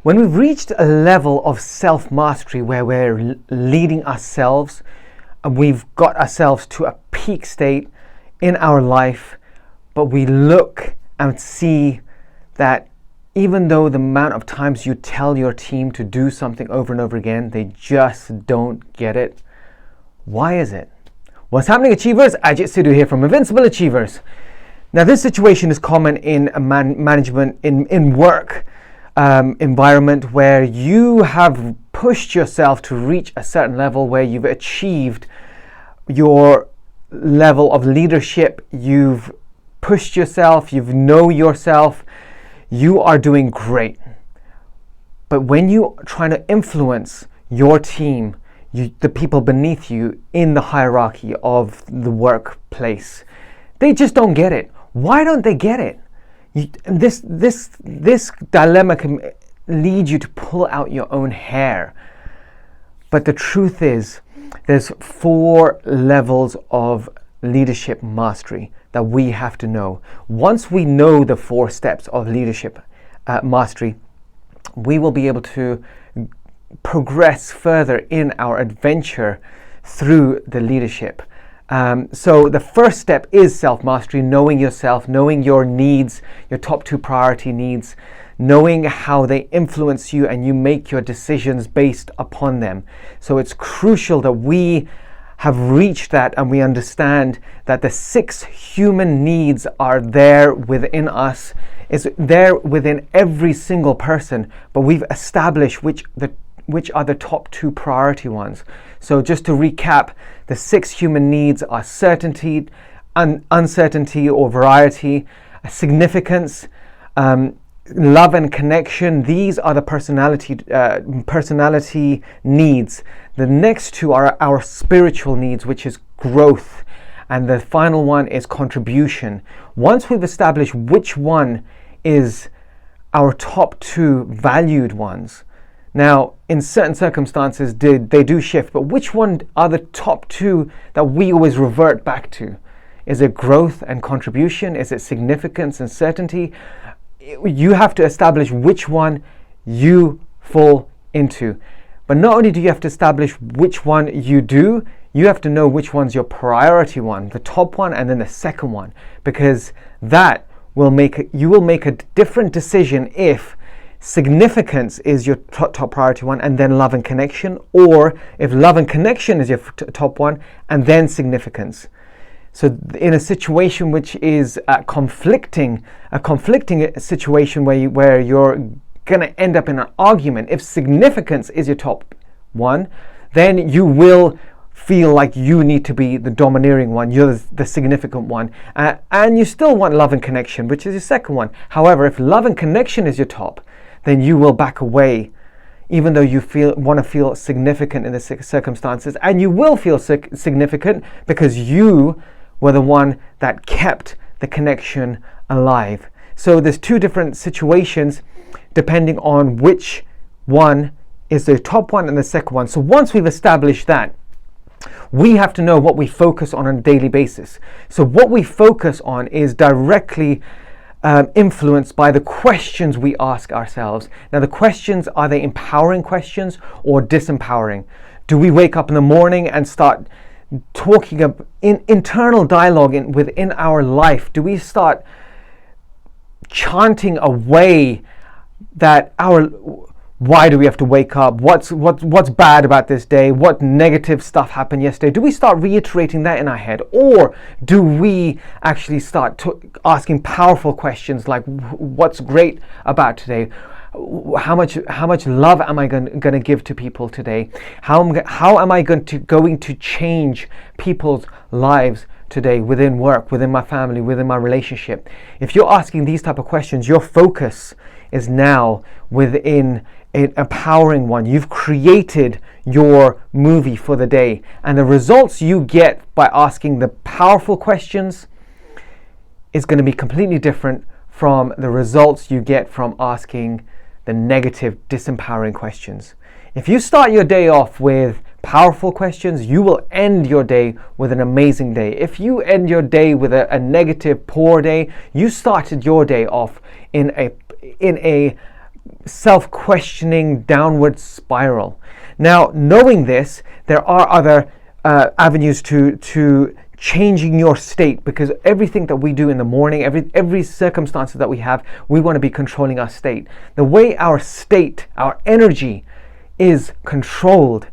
When we've reached a level of self-mastery where we're leading ourselves, and we've got ourselves to a peak state in our life, but we look and see that even though the amount of times you tell your team to do something over and over again, they just don't get it. Why is it? What's happening, Achievers? Ajit Sidhu here from Invincible Achievers. Now, this situation is common in a management, in work environment, where you have pushed yourself to reach a certain level where you've achieved your level of leadership. You've pushed yourself, you know yourself, you are doing great. But when you are trying to influence your team, the people beneath you in the hierarchy of the workplace, they just don't get it. Why don't they get it? This dilemma can lead you to pull out your own hair. But the truth is, there's 4 levels of leadership mastery that we have to know. Once we know the 4 steps of leadership mastery, we will be able to progress further in our adventure through the leadership. So the first step is self-mastery, knowing yourself, knowing your needs, your top 2 priority needs, knowing how they influence you, and you make your decisions based upon them. So it's crucial that we have reached that and we understand that the 6 human needs are there within us. It's there within every single person, but we've established which are the top 2 priority ones. So just to recap, the 6 human needs are certainty, uncertainty or variety, significance, love and connection. These are the personality needs. The next 2 are our spiritual needs, which is growth. And the final one is contribution. Once we've established which one is our top 2 valued ones, now in certain circumstances they do shift, but which one are the top 2 that we always revert back to? Is it growth and contribution? Is it significance and certainty? You have to establish which one you fall into. But not only do you have to establish which one you do, you have to know which one's your priority one, the top one, and then the second one, because that you will make a different decision if significance is your top priority one and then love and connection, or if love and connection is your top one and then significance. So in a situation which is a conflicting situation where you're going to end up in an argument, if significance is your top one, then you will feel like you need to be the domineering one, you're the significant one, and you still want love and connection, which is your second one. However, if love and connection is your top, then you will back away, even though you want to feel significant in the circumstances, and you will feel significant because you were the one that kept the connection alive. So there's 2 different situations depending on which one is the top one and the second one. So once we've established that, we have to know what we focus on a daily basis. So what we focus on is directly influenced by the questions we ask ourselves. Now, the questions, are they empowering questions or disempowering? Do we wake up in the morning and start talking of internal dialogue within our life? Do we start chanting away that why do we have to wake up? What's bad about this day? What negative stuff happened yesterday? Do we start reiterating that in our head, or do we actually start asking powerful questions like, what's great about today? How much love am I going to give to people today? How am I going to change people's lives today, within work, within my family, within my relationship? If you're asking these type of questions, your focus is now within an empowering one. You've created your movie for the day, and the results you get by asking the powerful questions is going to be completely different from the results you get from asking the negative, disempowering questions. If you start your day off with powerful questions, you will end your day with an amazing day. If you end your day with a negative, poor day, you started your day off in a self-questioning downward spiral. Now, knowing this, there are other avenues to changing your state, because everything that we do in the morning, every circumstances that we have, we want to be controlling our state. The way our state, our energy is controlled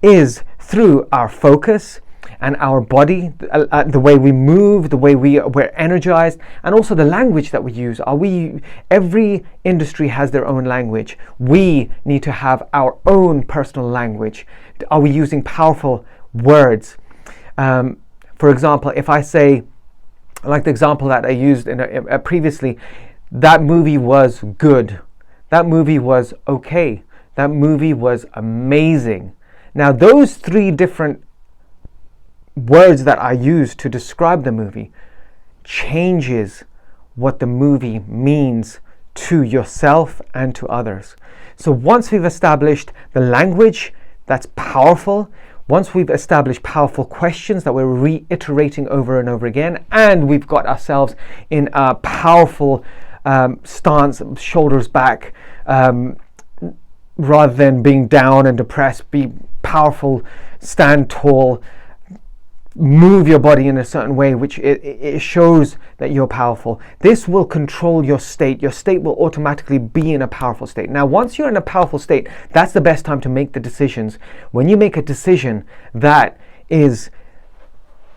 is through our focus and our body, the way we move, the way we're energized, and also the language that we use. Every industry has their own language. We need to have our own personal language. Are we using powerful words? For example, if I say, like the example that I used previously, that movie was good, that movie was okay, that movie was amazing. Now, those three different words that I use to describe the movie changes what the movie means to yourself and to others. So once we've established the language that's powerful, once we've established powerful questions that we're reiterating over and over again, and we've got ourselves in a powerful stance, shoulders back, rather than being down and depressed, be powerful, stand tall, move your body in a certain way, which it shows that you're powerful. This will control your state. Your state will automatically be in a powerful state. Now, once you're in a powerful state, that's the best time to make the decisions. When you make a decision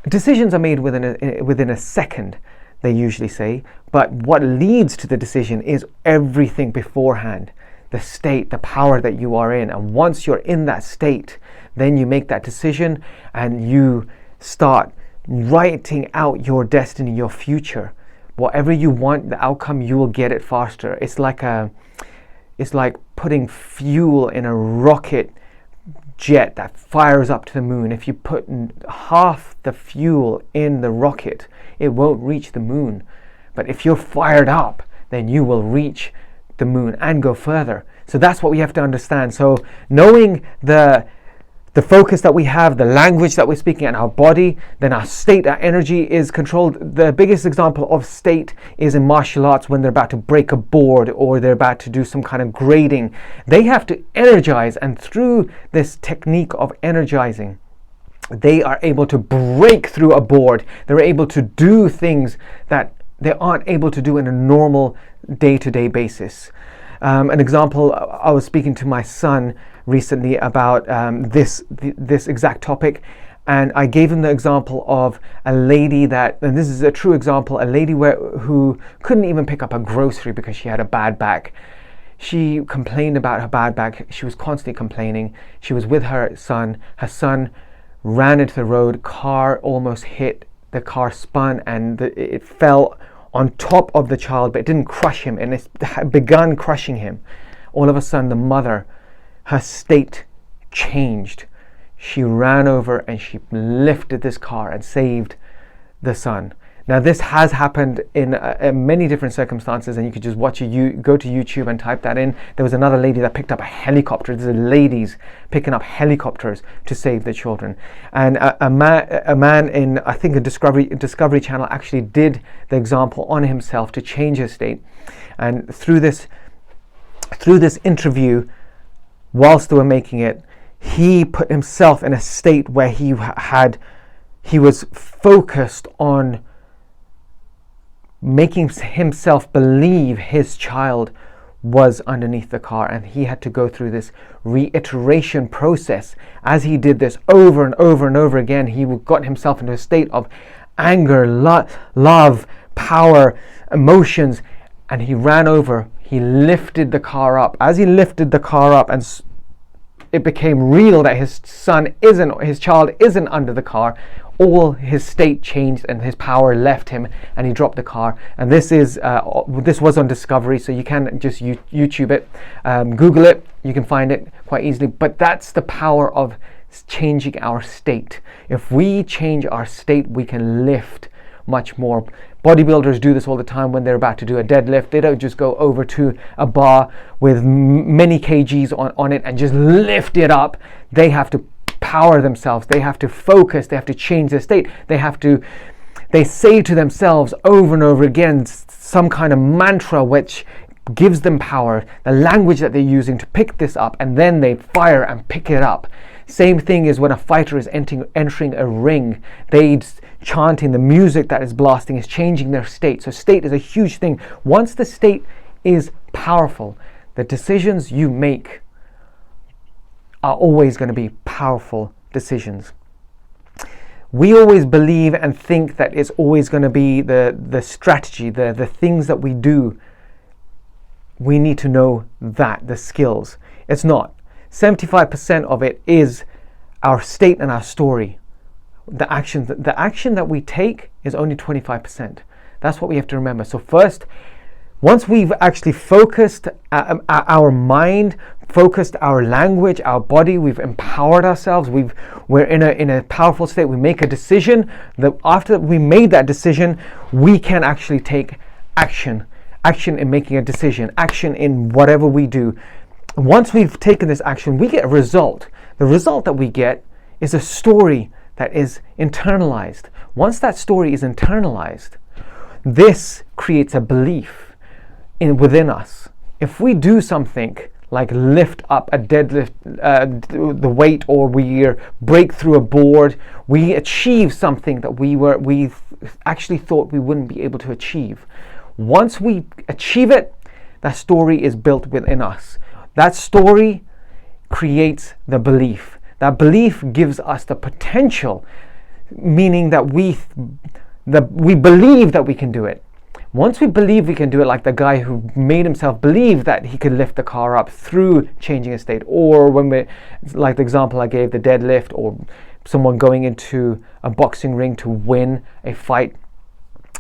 decisions are made within a second, they usually say, but what leads to the decision is everything beforehand. The state, the power that you are in. And once you're in that state, then you make that decision and you start writing out your destiny, your future. Whatever you want, the outcome, you will get it faster. It's like putting fuel in a rocket jet that fires up to the moon. If you put half the fuel in the rocket, it won't reach the moon. But if you're fired up, then you will reach the moon and go further. So that's what we have to understand. So knowing the focus that we have, the language that we're speaking, and our body, then our state, our energy is controlled. The biggest example of state is in martial arts when they're about to break a board or they're about to do some kind of grading. They have to energize, and through this technique of energizing, they are able to break through a board. They're able to do things that they aren't able to do in a normal day-to-day basis. An example, I was speaking to my son recently about this exact topic, and I gave him the example of a lady and this is a true example, a lady who couldn't even pick up a grocery because she had a bad back. She complained about her bad back. She was constantly complaining. She was with her son. Her son ran into the road. Car almost hit. The car spun and it fell on top of the child, but it didn't crush him, and it begun crushing him. All of a sudden, the mother, her state changed. She ran over and she lifted this car and saved the son. Now, this has happened in many different circumstances, and you could just go to YouTube and type that in. There was another lady that picked up a helicopter. These are ladies picking up helicopters to save the children. And a man in, I think, a Discovery Channel actually did the example on himself to change his state. And through this interview, whilst they were making it, he put himself in a state where he was focused on making himself believe his child was underneath the car, and he had to go through this reiteration process. As he did this over and over and over again, he got himself into a state of anger, love, power, emotions, and he ran over. He lifted the car up. As he lifted the car up, and it became real that his child isn't under the car, all his state changed and his power left him, and he dropped the car. And this was on Discovery, so you can just YouTube it, Google it, you can find it quite easily. But that's the power of changing our state. If we change our state, we can lift much more. Bodybuilders do this all the time when they're about to do a deadlift. They don't just go over to a bar with many kgs on it and just lift it up. They have to power themselves. They have to focus. They have to change their state. They say to themselves over and over again some kind of mantra which gives them power, the language that they're using to pick this up, and then they fire and pick it up. Same thing is when a fighter is entering a ring, they chanting, the music that is blasting is changing their state. So state is a huge thing. Once the state is powerful, the decisions you make are always going to be powerful decisions. We always believe and think that it's always going to be the strategy, the things that we do. We need to know that, the skills. It's not. 75% of it is our state and our story. The action that we take is only 25%. That's what we have to remember. So first, once we've actually focused our mind, focused our language, our body, we've empowered ourselves, we're in a powerful state, we make a decision, that after we made that decision, we can actually take action in making a decision, action in whatever we do. Once we've taken this action, we get a result. The result that we get is a story that is internalized. Once that story is internalized, this creates a belief within us. If we do something like lift up a deadlift, the weight, or we break through a board, we achieve something that we actually thought we wouldn't be able to achieve. Once we achieve it, that story is built within us. That story creates the belief. That belief gives us the potential, meaning that we believe that we can do it. Once we believe we can do it, like the guy who made himself believe that he could lift the car up through changing a state, or like the example I gave, the deadlift, or someone going into a boxing ring to win a fight.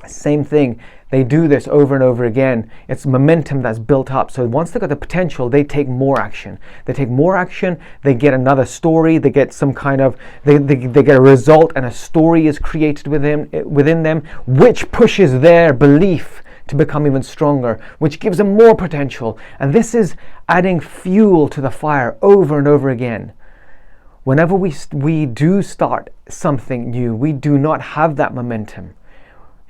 Same thing. They do this over and over again. It's momentum that's built up. So once they got the potential, they take more action. They take more action. They get another story. They get some kind of they get a result, and a story is created within them, which pushes their belief to become even stronger, which gives them more potential. And this is adding fuel to the fire over and over again. Whenever we do start something new, we do not have that momentum.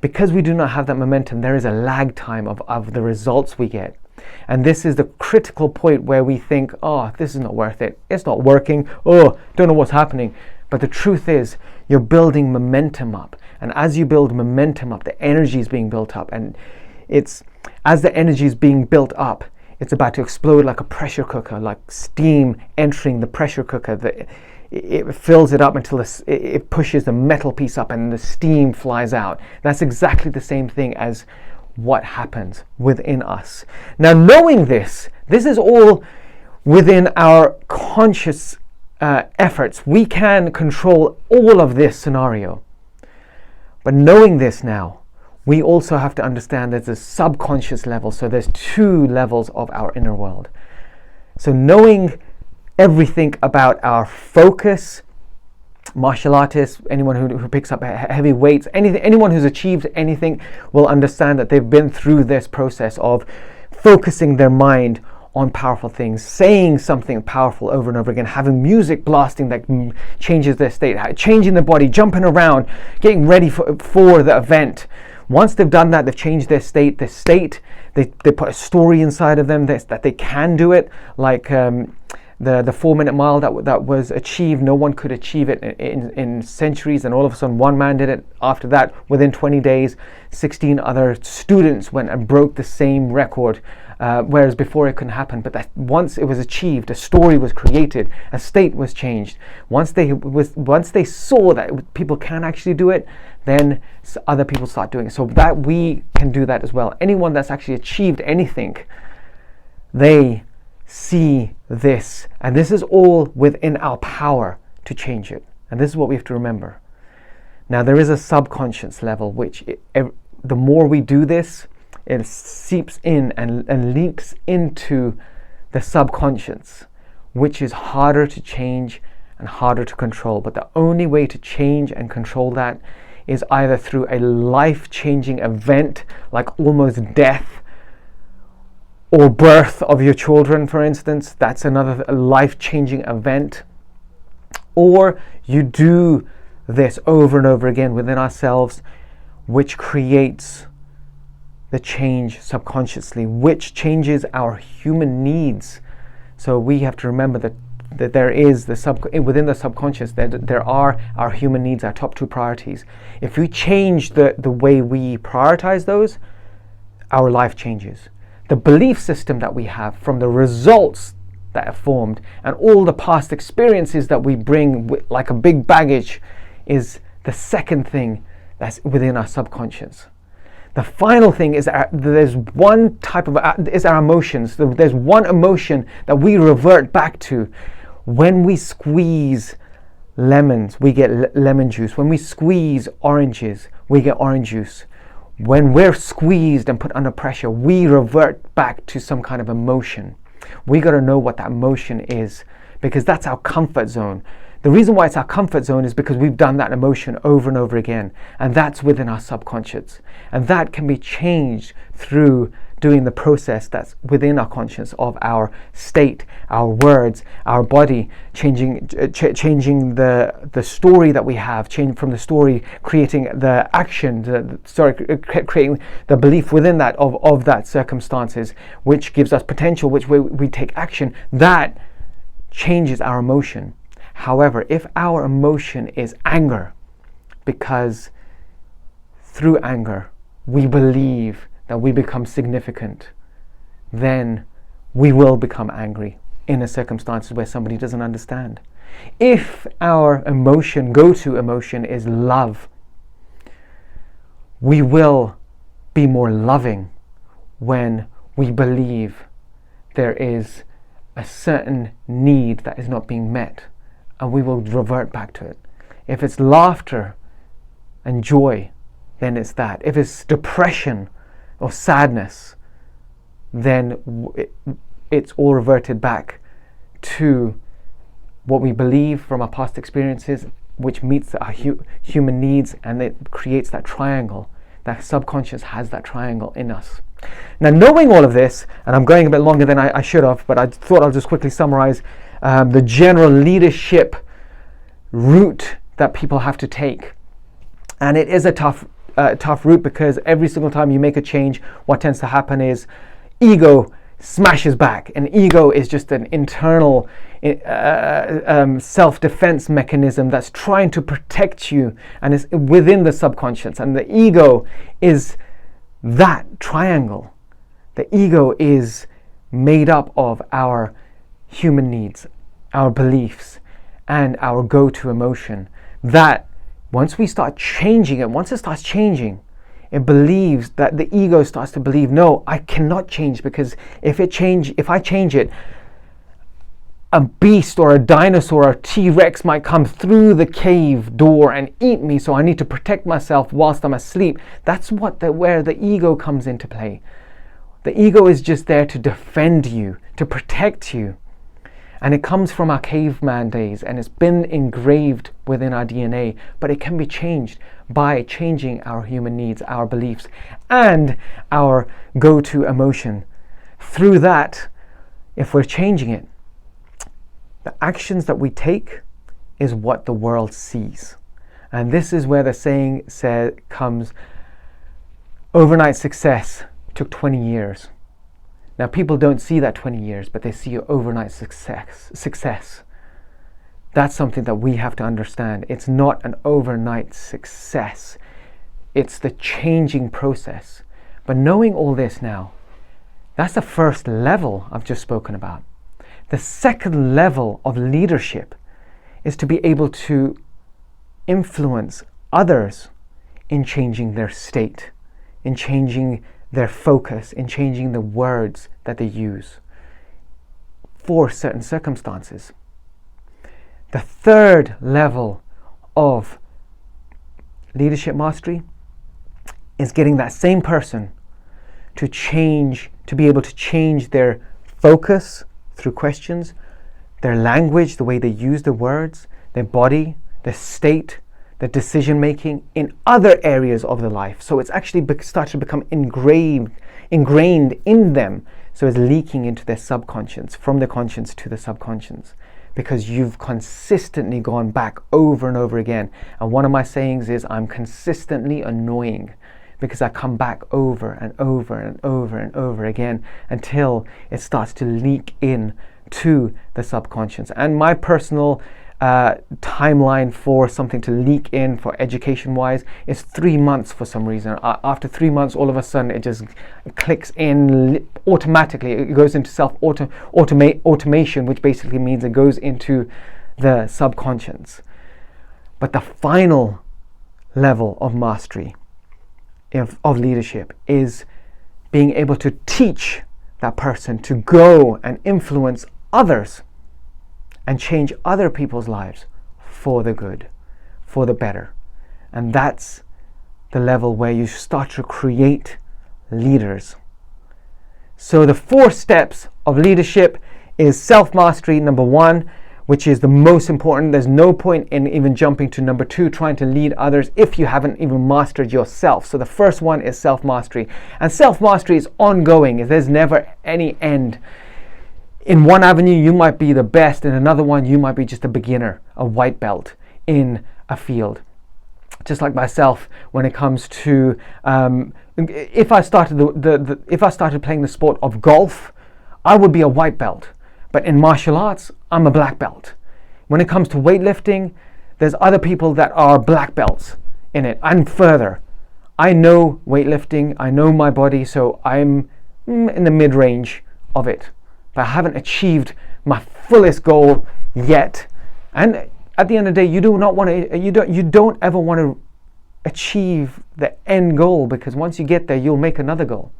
Because we do not have that momentum, there is a lag time of the results we get. And this is the critical point where we think, oh, this is not worth it. It's not working. Oh, don't know what's happening. But the truth is, you're building momentum up. And as you build momentum up, the energy is being built up. And as the energy is being built up, it's about to explode like a pressure cooker, like steam entering the pressure cooker. It fills it up until it pushes the metal piece up and the steam flies out. That's exactly the same thing as what happens within us. Now, knowing this is all within our conscious efforts. We can control all of this scenario. But knowing this now, we also have to understand there's a subconscious level. So there's two levels of our inner world. So knowing everything about our focus, martial artists, anyone who picks up heavy weights, anyone who's achieved anything will understand that they've been through this process of focusing their mind on powerful things, saying something powerful over and over again, having music blasting that changes their state, changing their body, jumping around, getting ready for the event. Once they've done that, they've changed their state. They put a story inside of them that they can do it, like the 4-minute mile that was achieved. No one could achieve it in centuries, and all of a sudden one man did it. After that, within 20 days, 16 other students went and broke the same record, whereas before it couldn't happen. But that once it was achieved, a story was created, a state was changed. Once they saw that people can actually do it, then other people start doing it. So that we can do that as well. Anyone that's actually achieved anything, they see this, and this is all within our power to change it. And this is what we have to remember. Now, there is a subconscious level, which the more we do this, it seeps in and leaks into the subconscious, which is harder to change and harder to control. But the only way to change and control that is either through a life-changing event, like almost death, or birth of your children, for instance. That's another life-changing event. Or you do this over and over again within ourselves, which creates the change subconsciously, which changes our human needs. So we have to remember that there is within the subconscious that there are our human needs, our top two priorities. If we change the way we prioritize those, our life changes. The belief system that we have from the results that are formed and all the past experiences that we bring like a big baggage is the second thing that's within our subconscious. The final thing is there's one type of is our emotions. There's one emotion that we revert back to. When we squeeze lemons, we get lemon juice. When we squeeze oranges, we get orange juice. When we're squeezed and put under pressure, we revert back to some kind of emotion. We got to know what that emotion is, because that's our comfort zone. The reason why it's our comfort zone is because we've done that emotion over and over again, and that's within our subconscious. And that can be changed through doing the process that's within our conscious of our state, our words, our body, changing the story that we have, changing from the story, creating the action, creating the belief within that of that circumstances, which gives us potential, which we take action. That changes our emotion. However, if our emotion is anger, because through anger we believe that we become significant, then we will become angry in a circumstance where somebody doesn't understand. If our emotion, go-to emotion, is love, we will be more loving when we believe there is a certain need that is not being met, and we will revert back to it. If it's laughter and joy, then it's that. If it's depression or sadness, then it's all reverted back to what we believe from our past experiences, which meets our human needs, and it creates that triangle. That subconscious has that triangle in us. Now, knowing all of this, and I'm going a bit longer than I should have, but I thought I'll just quickly summarize the general leadership route that people have to take. And it is a tough route, because every single time you make a change, what tends to happen is ego smashes back. And ego is just an internal self-defense mechanism that's trying to protect you, and is within the subconscious. And the ego is that triangle. The ego is made up of our human needs, our beliefs, and our go-to emotion. That once we start changing it, once it starts changing, it believes that the ego starts to believe, no, I cannot change, because if I change it, a beast or a dinosaur or a T-Rex might come through the cave door and eat me, so I need to protect myself whilst I'm asleep. That's where the ego comes into play. The ego is just there to defend you, to protect you. And it comes from our caveman days, and it's been engraved within our DNA, but it can be changed by changing our human needs, our beliefs, and our go-to emotion. Through that, if we're changing it, the actions that we take is what the world sees. And this is where the saying comes, overnight success took 20 years. Now, people don't see that 20 years, but they see your overnight success. That's something that we have to understand. It's not an overnight success. It's the changing process. But knowing all this now, that's the first level I've just spoken about. The second level of leadership is to be able to influence others in changing their state, in changing their focus, in changing the words that they use for certain circumstances. The third level of leadership mastery is getting that same person to be able to change their focus through questions, their language, the way they use the words, their body, their state, their decision making in other areas of their life. So it's actually started to become ingrained in them. So it's leaking into their subconscious, from the conscious to the subconscious, because you've consistently gone back over and over again. And one of my sayings is, I'm consistently annoying because I come back over and over and over and over again until it starts to leak in to the subconscious. And my personal timeline for something to leak in for education wise is 3 months for some reason. After 3 months, all of a sudden it just clicks in automatically. It goes into automation, which basically means it goes into the subconscious. But the final level of mastery of leadership is being able to teach that person to go and influence others and change other people's lives for the good, for the better. And that's the level where you start to create leaders. So the 4 steps of leadership is self-mastery, number 1, which is the most important. There's no point in even jumping to number 2, trying to lead others, if you haven't even mastered yourself. So the first one is self-mastery. And self-mastery is ongoing. There's never any end. In one avenue, you might be the best. In another one, you might be just a beginner, a white belt in a field. Just like myself, when it comes to, if I started playing the sport of golf, I would be a white belt. But in martial arts, I'm a black belt. When it comes to weightlifting, there's other people that are black belts in it. And further, I know weightlifting, I know my body, so I'm in the mid-range of it. But I haven't achieved my fullest goal yet. And at the end of the day, you don't ever want to achieve the end goal, because once you get there, you'll make another goal.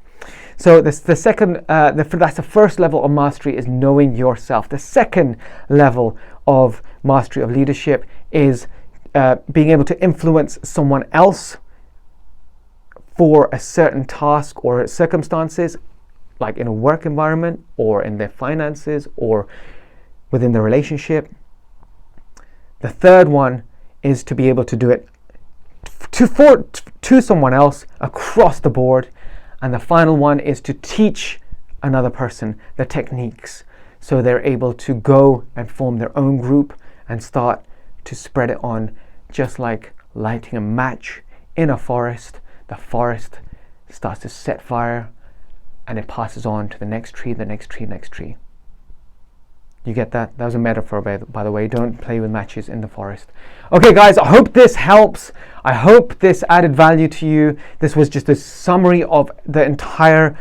So that's the first level of mastery, is knowing yourself. The second level of mastery of leadership is being able to influence someone else for a certain task or circumstances, like in a work environment or in their finances or within the relationship. The third one is to be able to do it to someone else across the board. And the final one is to teach another person the techniques, so they're able to go and form their own group and start to spread it on, just like lighting a match in a forest. The forest starts to set fire and it passes on to the next tree, the next tree, next tree. You get that? That was a metaphor, by the way. Don't play with matches in the forest. Okay, guys, I hope this helps. I hope this added value to you. This was just a summary of the entire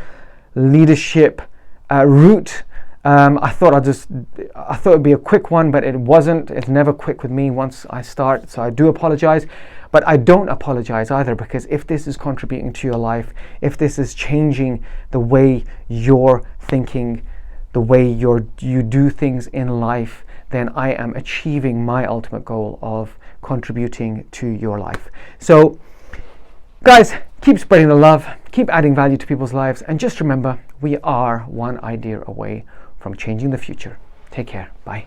leadership route. I thought it'd be a quick one, but it wasn't. It's never quick with me once I start, so I do apologize. But I don't apologize either, because if this is contributing to your life, if this is changing the way you're thinking, the way you do things in life, then I am achieving my ultimate goal of contributing to your life. So guys, keep spreading the love, keep adding value to people's lives, and just remember, we are one idea away from changing the future. Take care. Bye.